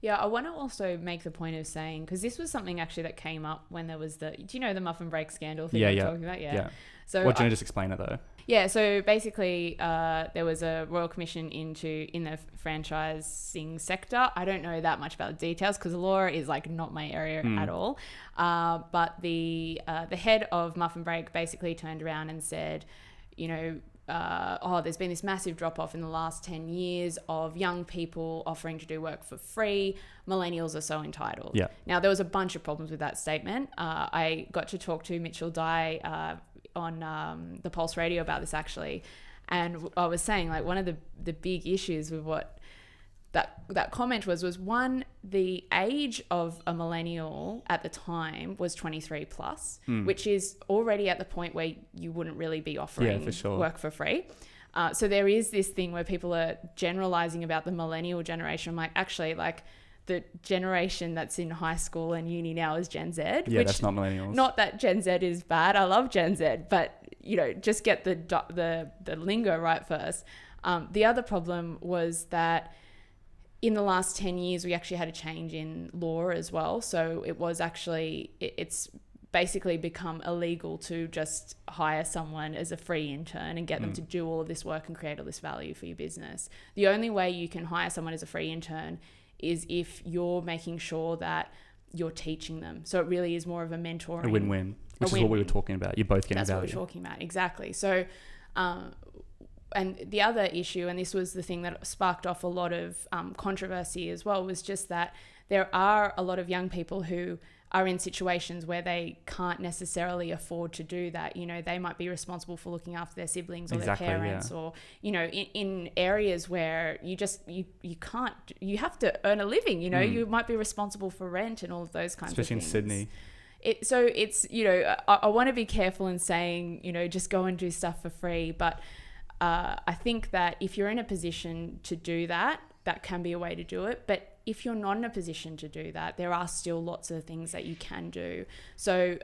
Yeah, I want to also make the point of saying, because this was something actually that came up when there was do you know the muffin break scandal thing I'm talking about? Yeah. So do you want to just explain it though? Yeah, so basically there was a Royal Commission in the franchising sector. I don't know that much about the details because law is like not my area at all. But the head of Muffin Break basically turned around and said, you know, there's been this massive drop-off in the last 10 years of young people offering to do work for free. Millennials are so entitled. Yeah. Now, there was a bunch of problems with that statement. I got to talk to Mitchell Dye on the Pulse Radio about this, actually. And I was saying, like, one of the big issues with what that comment was one, the age of a millennial at the time was 23 plus, which is already at the point where you wouldn't really be offering work for free. So there is this thing where people are generalizing about the millennial generation. I'm like, actually, like the generation that's in high school and uni now is Gen Z. Yeah, which, that's not millennials. Not that Gen Z is bad. I love Gen Z, but you know, just get the lingo right first. The other problem was that in the last 10 years, we actually had a change in law as well. So it was actually, it's basically become illegal to just hire someone as a free intern and get them to do all of this work and create all this value for your business. The only way you can hire someone as a free intern is if you're making sure that you're teaching them. So it really is more of a mentoring. A win-win, which is what we were talking about. You're both getting value. That's what we're talking about, exactly. So, and the other issue, and this was the thing that sparked off a lot of controversy as well, was just that there are a lot of young people who are in situations where they can't necessarily afford to do that. You know, they might be responsible for looking after their siblings or their parents, or, you know, in areas where you can't, you have to earn a living, you know, you might be responsible for rent and all of those kinds of things. Especially in Sydney. So it's, you know, I want to be careful in saying, you know, just go and do stuff for free. But I think that if you're in a position to do that, that can be a way to do it. But if you're not in a position to do that, there are still lots of things that you can do. So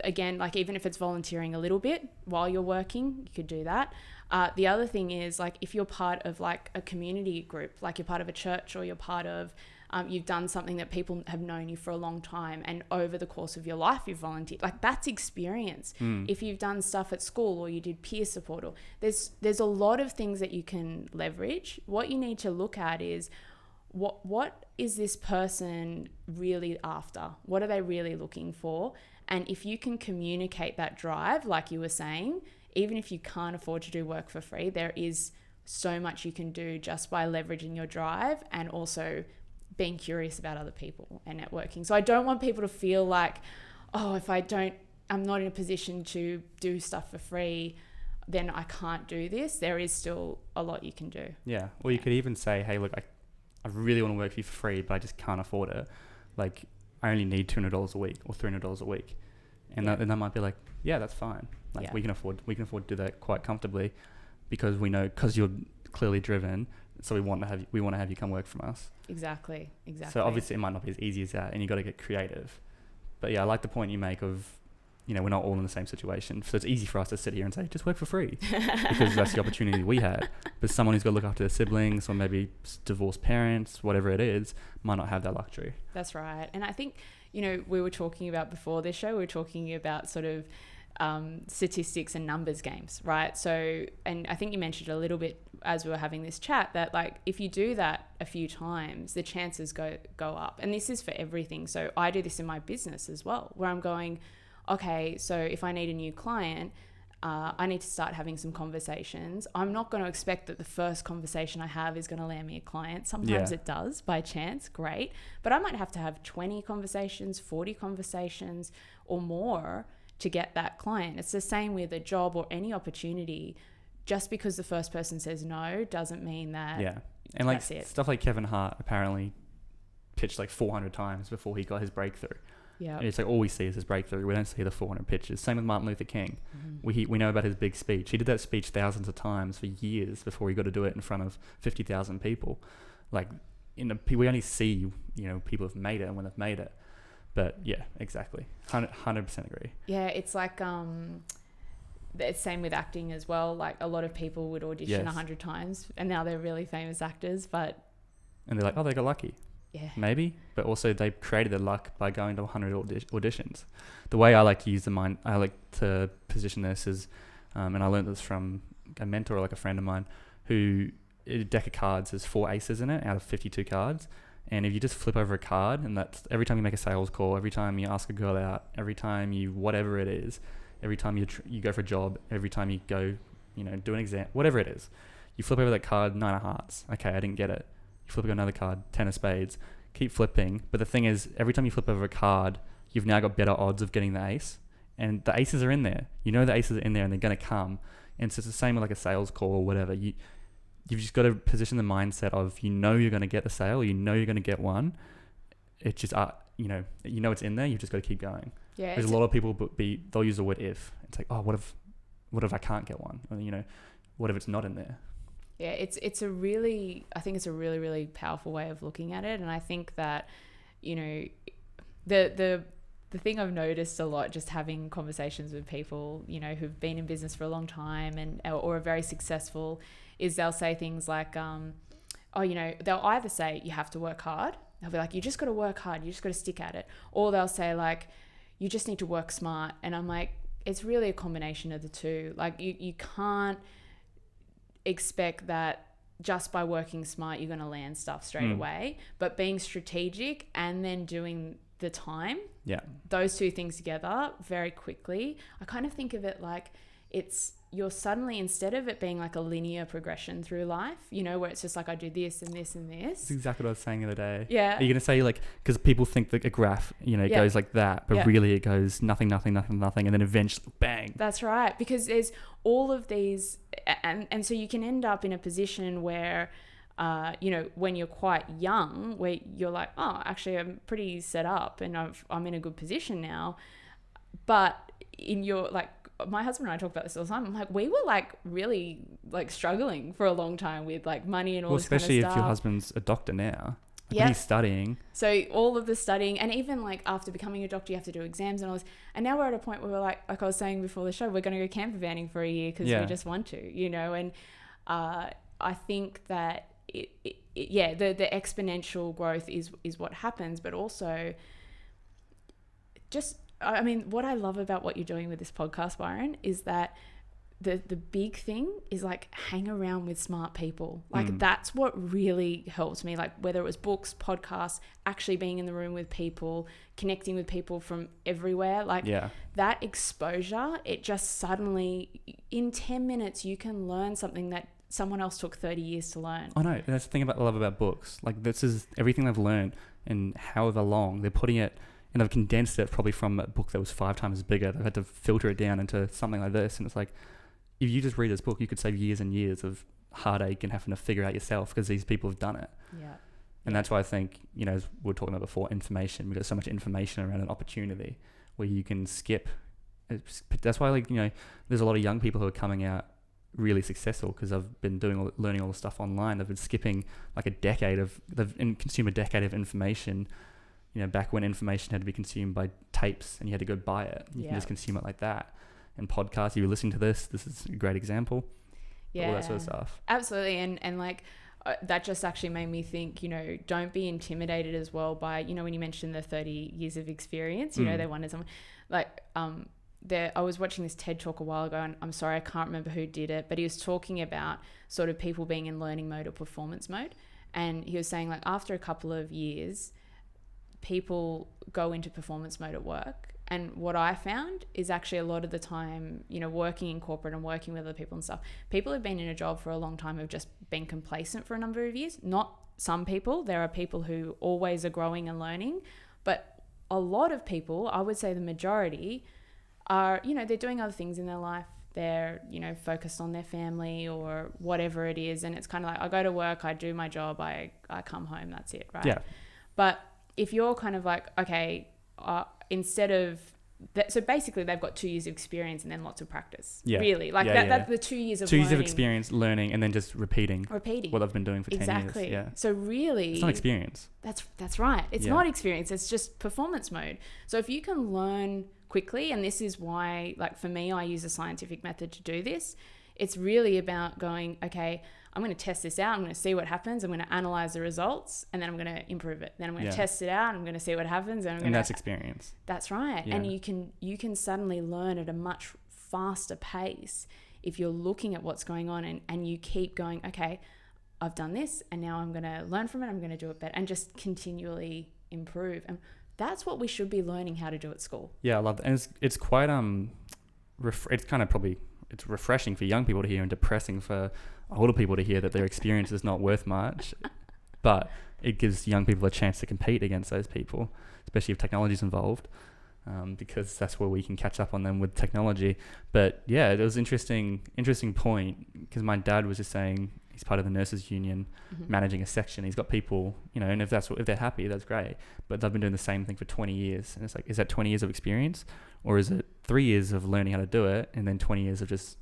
again, like even if it's volunteering a little bit while you're working, you could do that. The other thing is, like, if you're part of like a community group, like you're part of a church, or you're part of, you've done something that people have known you for a long time, and over the course of your life you've volunteered, like that's experience. If you've done stuff at school, or you did peer support, or there's a lot of things that you can leverage. What you need to look at is what is this person really after? What are they really looking for? And if you can communicate that drive, like you were saying, even if you can't afford to do work for free, there is so much you can do just by leveraging your drive and also being curious about other people and networking. So I don't want people to feel like, oh, if I'm not in a position to do stuff for free, then I can't do this. There is still a lot you can do. Yeah. Well, you could even say, hey, look, I really want to work for you for free, but I just can't afford it. Like, I only need $200 a week or $300 a week. And that might be like, yeah, that's fine. Like, we can afford to do that quite comfortably because we know, because you're clearly driven. So we want to have you come work from us. Exactly. So obviously it might not be as easy as that, and you got to get creative. But yeah, I like the point you make of, you know, we're not all in the same situation. So it's easy for us to sit here and say, just work for free because that's the opportunity we had. But someone who's got to look after their siblings or maybe divorced parents, whatever it is, might not have that luxury. That's right. And I think, you know, we were talking about before this show, we were talking about sort of statistics and numbers games, right? So, and I think you mentioned a little bit as we were having this chat that, like, if you do that a few times, the chances go up. And this is for everything. So I do this in my business as well, where I'm going, okay, so if I need a new client, I need to start having some conversations. I'm not going to expect that the first conversation I have is going to land me a client. Sometimes it does by chance, great. But I might have to have 20 conversations, 40 conversations or more to get that client. It's the same with a job or any opportunity. Just because the first person says no doesn't mean that. Yeah. And like stuff like Kevin Hart apparently pitched like 400 times before he got his breakthrough. Yeah. And it's like all we see is his breakthrough. We don't see the 400 pitches. Same with Martin Luther King. Mm-hmm. We know about his big speech. He did that speech thousands of times for years before he got to do it in front of 50,000 people. Like, we only see, you know, people have made it and when they've made it. But yeah, exactly. 100% agree. Yeah, it's like it's same with acting as well. Like, a lot of people would audition 100 times and now they're really famous actors, and they're like, oh, they got lucky. Yeah. Maybe, but also they created their luck by going to 100 auditions. The way I like to use I like to position this is, and I learned this from a mentor, like a friend of mine, who a deck of cards has 4 aces in it out of 52 cards. And if you just flip over a card, and that's every time you make a sales call, every time you ask a girl out, every time you, whatever it is, every time you go for a job, every time you go, you know, do an exam, whatever it is, you flip over that card, 9 of hearts. Okay, I didn't get it. You flip over another card, 10 of spades. Keep flipping. But the thing is, every time you flip over a card, you've now got better odds of getting the ace. And the aces are in there. You know the aces are in there and they're going to come. And so it's the same with like a sales call or whatever. You've just got to position the mindset of, you know, you're going to get the sale. You know you're going to get one. It's just, you know it's in there. You've just got to keep going. Yeah. There's a lot of people, they'll use the word if. It's like, oh, what if I can't get one? Or, you know, what if it's not in there? Yeah, I think it's a really, really powerful way of looking at it. And I think that, you know, the thing I've noticed a lot just having conversations with people, you know, who've been in business for a long time or are very successful, is they'll say things like, oh, you know, they'll either say you have to work hard. They'll be like, you just got to work hard. You just got to stick at it. Or they'll say like, you just need to work smart. And I'm like, it's really a combination of the two. Like you can't expect that just by working smart you're going to land stuff straight away, but being strategic and then doing the time, those two things together very quickly. I kind of think of it like you're suddenly, instead of it being like a linear progression through life, you know, where it's just like I do this and this and this. That's exactly what I was saying the other day. Yeah. Are you going to say like, because people think that a graph, you know, goes like that, but really it goes nothing, nothing, nothing, nothing, and then eventually bang. That's right. Because there's all of these, and so you can end up in a position where, you know, when you're quite young, where you're like, oh, actually I'm pretty set up and I'm in a good position now. But in your, like, my husband and I talk about this all the time. I'm like, we were like really like struggling for a long time with like money and all this kind of stuff. Especially if your husband's a doctor now. When he's studying. So all of the studying, and even like after becoming a doctor, you have to do exams and all this. And now we're at a point where we're like I was saying before the show, we're going to go camper vanning for a year because we just want to, you know. And I think that the exponential growth is what happens, but also just, I mean, what I love about what you're doing with this podcast, Byron, is that the big thing is like hang around with smart people. Like that's what really helped me. Like whether it was books, podcasts, actually being in the room with people, connecting with people from everywhere, like that exposure, it just suddenly in 10 minutes you can learn something that someone else took 30 years to learn. Oh no, that's the thing I love about books. Like, this is everything they've learned and however long they're putting it, and they've condensed it probably from a book that was 5 times bigger. They've had to filter it down into something like this, and it's like, if you just read this book, you could save years and years of heartache and having to figure out yourself, because these people have done it. Yeah. And that's why I think, you know, as we were talking about before, information, we've got so much information around an opportunity where you can skip. That's why, like, you know, there's a lot of young people who are coming out really successful because I've been learning all the stuff online. They've been skipping like they've consumed a decade of information, you know, back when information had to be consumed by tapes and you had to go buy it. You can just consume it like that. And podcasts, you were listening to this is a great example. Yeah, all that sort of stuff. Absolutely. And like that just actually made me think, you know, don't be intimidated as well by, you know, when you mentioned the 30 years of experience, you know, they wanted someone like I was watching this TED talk a while ago, and I'm sorry, I can't remember who did it, but he was talking about sort of people being in learning mode or performance mode. And he was saying, like, after a couple of years, people go into performance mode at work. And what I found is actually a lot of the time, you know, working in corporate and working with other people and stuff, people who've been in a job for a long time have just been complacent for a number of years. Not some people. There are people who always are growing and learning. But a lot of people, I would say the majority, are, you know, they're doing other things in their life. They're, you know, focused on their family or whatever it is. And it's kind of like, I go to work, I do my job, I come home, that's it, right? Yeah. But if you're kind of like, okay, instead of that, so basically they've got 2 years of experience and then lots of practice. Yeah. Really. Like that's the 2 years of 2 years learning. of experience learning and then just repeating what they've been doing for 10 years. Exactly. Yeah. So really, it's not experience. That's right. It's not experience. It's just performance mode. So if you can learn quickly, and this is why, like, for me, I use a scientific method to do this. It's really about going, okay, I'm going to test this out. I'm going to see what happens. I'm going to analyze the results, and then I'm going to improve it. Then I'm going to test it out. I'm going to see what happens. And that's experience. That's right. Yeah. And you can suddenly learn at a much faster pace if you're looking at what's going on and you keep going, okay, I've done this, and now I'm going to learn from it. I'm going to do it better, and just continually improve. And that's what we should be learning how to do at school. Yeah, I love that. And it's quite it's kind of probably, it's refreshing for young people to hear and depressing for older people to hear that their experience is not worth much. But it gives young people a chance to compete against those people, especially if technology is involved, because that's where we can catch up on them with technology. But yeah, it was interesting point, because my dad was just saying he's part of the nurses union, managing a section. He's got people, you know, and if they're happy, that's great. But they've been doing the same thing for 20 years. And it's like, is that 20 years of experience, or is it 3 years of learning how to do it and then 20 years of just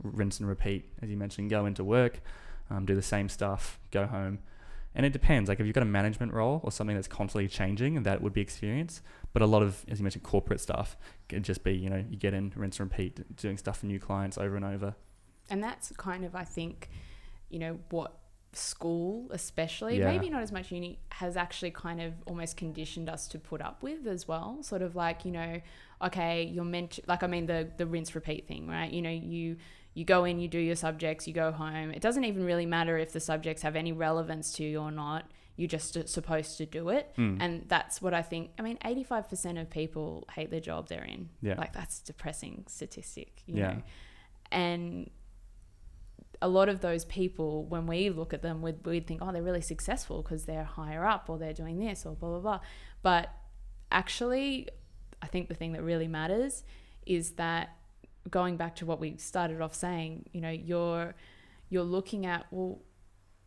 rinse and repeat, as you mentioned, go into work, do the same stuff, go home? And it depends. Like, if you've got a management role or something that's constantly changing, that would be experience. But a lot of, as you mentioned, corporate stuff could just be, you know, you get in, rinse and repeat, doing stuff for new clients over and over. And that's kind of, I think, you know, what school especially, maybe not as much uni, has actually kind of almost conditioned us to put up with as well. Sort of like, you know, okay, you're meant to, like, I mean, the rinse repeat thing, right? You know, you go in, you do your subjects, you go home. It doesn't even really matter if the subjects have any relevance to you or not. You're just supposed to do it. And that's what I think. I mean, 85% of people hate the job they're in. Yeah. Like, that's a depressing statistic, you know. And a lot of those people, when we look at them, we'd think, oh, they're really successful because they're higher up, or they're doing this, or blah, blah, blah. But actually, I think the thing that really matters is that, going back to what we started off saying, you know, you're looking at, well,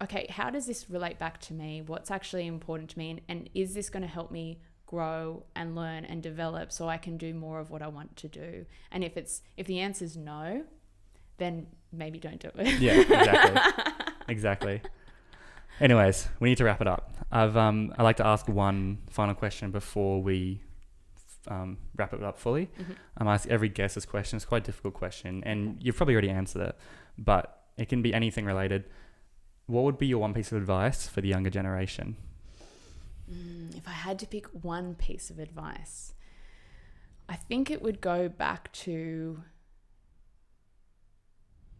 okay, how does this relate back to me? What's actually important to me? And is this going to help me grow and learn and develop so I can do more of what I want to do? And if the answer is no, then maybe don't do it. Yeah, exactly. Exactly. Anyways, we need to wrap it up. I'd like to ask one final question before we wrap it up fully. I ask every guest this question. It's quite a difficult question, and you've probably already answered it, but it can be anything related. What would be your one piece of advice for the younger generation? If I had to pick one piece of advice, I think it would go back to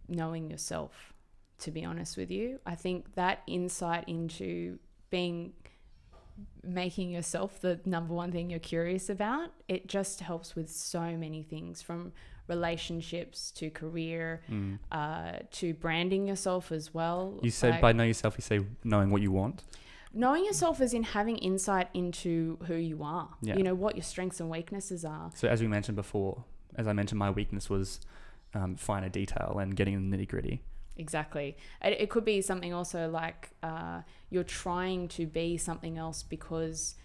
knowing yourself, to be honest with you. I think that insight into making yourself the number one thing you're curious about, it just helps with so many things, from relationships to career, to branding yourself as well. You said by know yourself, you say knowing what you want. Knowing yourself as in having insight into who you are, Yeah. you know, what your strengths and weaknesses are. So as we mentioned before, as I mentioned, my weakness was finer detail and getting in the nitty gritty. Exactly. It could be something also like you're trying to be something else because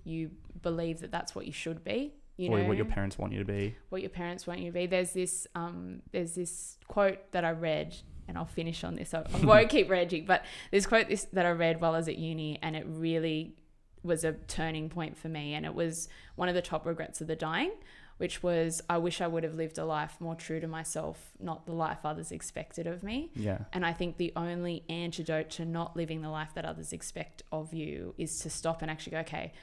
you believe that that's what you should be. You Or know, what your parents want you to be. What your parents want you to be. There's this quote that I read, and I'll finish on this. I won't keep reading, but this quote that I read while I was at uni, and it really was a turning point for me. And it was one of the top regrets of the dying, which was, I wish I would have lived a life more true to myself, not the life others expected of me. Yeah. And I think the only antidote to not living the life that others expect of you is to stop and actually go, okay,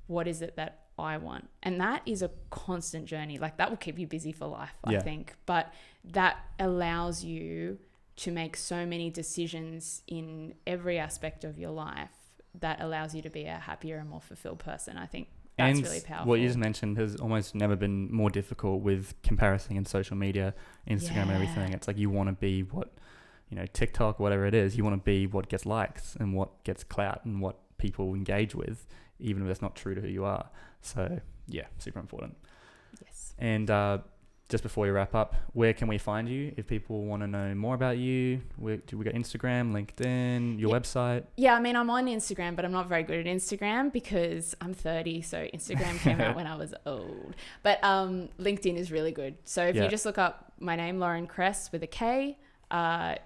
what is it that I want? And that is a constant journey. Like, that will keep you busy for life, I think. But that allows you to make so many decisions in every aspect of your life that allows you to be a happier and more fulfilled person. I think that's and really powerful. What you just mentioned has almost never been more difficult with comparison in social media, Instagram and everything. It's like you want to be what, you know, TikTok, whatever it is, you want to be what gets likes and what gets clout and what people engage with, even if that's not true to who you are. So yeah, super important. Yes. And just before we wrap up, where can we find you if people want to know more about you? Do we got Instagram, LinkedIn, your website? Yeah, I mean, I'm on Instagram, but I'm not very good at Instagram because I'm 30, so Instagram came out when I was old. But LinkedIn is really good. So if you just look up my name, Lauren Krass with a K,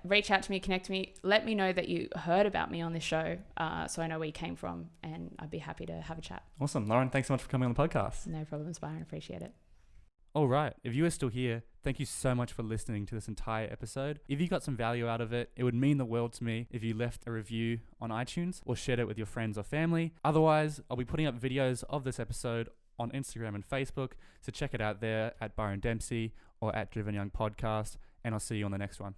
reach out to me, connect me, let me know that you heard about me on this show, so I know where you came from, and I'd be happy to have a chat. Awesome. Lauren, thanks so much for coming on the podcast. No problems, Byron. Appreciate it. All right. If you are still here, thank you so much for listening to this entire episode. If you got some value out of it, it would mean the world to me if you left a review on iTunes or shared it with your friends or family. Otherwise, I'll be putting up videos of this episode on Instagram and Facebook, so check it out there at Byron Dempsey or at Driven Young Podcast, and I'll see you on the next one.